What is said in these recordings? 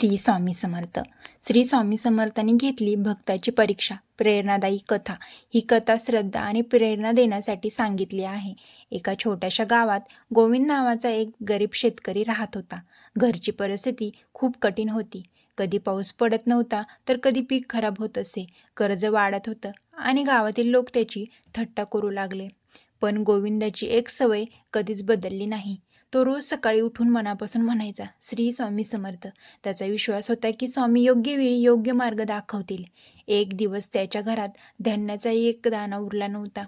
श्री स्वामी समर्थ. श्री स्वामी समर्थांनी घेतली भक्ताची परीक्षा. प्रेरणादायी कथा. ही कथा श्रद्धा आणि प्रेरणा देण्यासाठी सांगितली आहे. एका छोट्याशा गावात गोविंद नावाचा एक गरीब शेतकरी राहत होता. घरची परिस्थिती खूप कठीण होती. कधी पाऊस पडत नव्हता तर कधी पीक खराब होत असे. कर्ज वाढत होतं आणि गावातील लोक त्याची थट्टा करू लागले. पण गोविंदाची एक सवय कधीच बदलली नाही. तो रोज सकाळी उठून मनापासून म्हणायचा, श्री स्वामी समर्थ. त्याचा विश्वास होता की स्वामी योग्य वेळी योग्य मार्ग दाखवतील. एक दिवस त्याच्या घरात धान्याचा एक दाणा उरला नव्हता.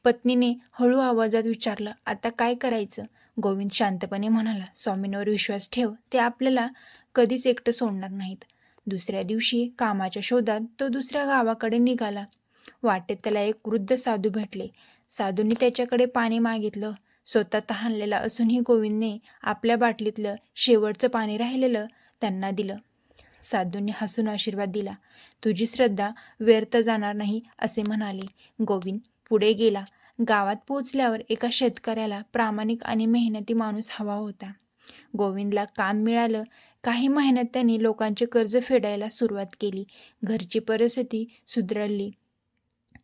पत्नीने हळू आवाजात विचारलं, आता काय करायचं? गोविंद शांतपणे म्हणाला, स्वामींवर विश्वास ठेव, ते आपल्याला कधीच एकटं सोडणार नाहीत. दुसऱ्या दिवशी कामाच्या शोधात तो दुसऱ्या गावाकडे निघाला. वाटेत त्याला एक वृद्ध साधू भेटले. साधूंनी त्याच्याकडे पाणी मागितलं. स्वतः तहानलेला असूनही गोविंदने आपल्या बाटलीतलं शेवटचं पाणी राहिलेलं त्यांना दिलं. साधूंनी हसून आशीर्वाद दिला. तुझी श्रद्धा व्यर्थ जाणार नाही असे म्हणाले. गोविंद पुढे गेला. गावात पोचल्यावर एका शेतकऱ्याला प्रामाणिक आणि मेहनती माणूस हवा होता. गोविंदला काम मिळालं. काही महिन्यात त्यांनी लोकांचे कर्ज फेडायला सुरुवात केली. घरची परिस्थिती सुधारली.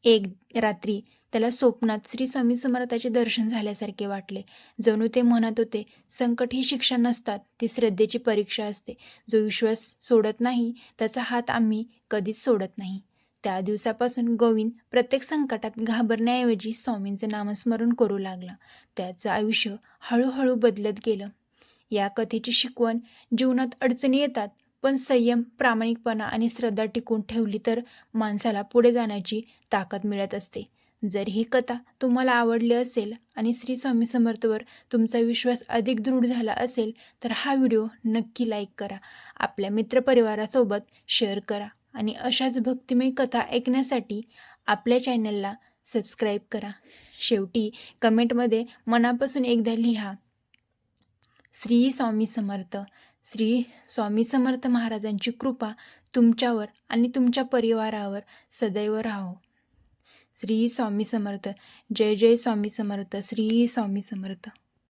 एक रात्री त्याला स्वप्नात श्री स्वामी समर्थाचे दर्शन झाल्यासारखे वाटले. जणू ते म्हणत होते, संकट ही शिक्षा नसतात, ती श्रद्धेची परीक्षा असते. जो विश्वास सोडत नाही त्याचा हात आम्ही कधीच सोडत नाही. त्या दिवसापासून गोविंद प्रत्येक संकटात घाबरण्याऐवजी स्वामींचे नामस्मरण करू लागला. त्याचं आयुष्य हळूहळू बदलत गेलं. या कथेची शिकवण, जीवनात अडचणी येतात पण संयम, प्रामाणिकपणा आणि श्रद्धा टिकून ठेवली तर माणसाला पुढे जाण्याची ताकद मिळत असते. जर ही कथा तुम्हाला आवडली असेल आणि श्री स्वामी समर्थवर तुमचा विश्वास अधिक दृढ झाला असेल तर हा व्हिडिओ नक्की लाईक करा. आपल्या मित्रपरिवारासोबत शेअर करा आणि अशाच भक्तिमय कथा ऐकण्यासाठी आपल्या चॅनलला सबस्क्राईब करा. शेवटी कमेंटमध्ये मनापासून एकदा लिहा, श्री स्वामी समर्थ. श्री स्वामी समर्थ महाराजांची कृपा तुमच्यावर आणि तुमच्या परिवारावर सदैव राहो. श्री स्वामी समर्थ. जय जय स्वामी समर्थ. श्री स्वामी समर्थ.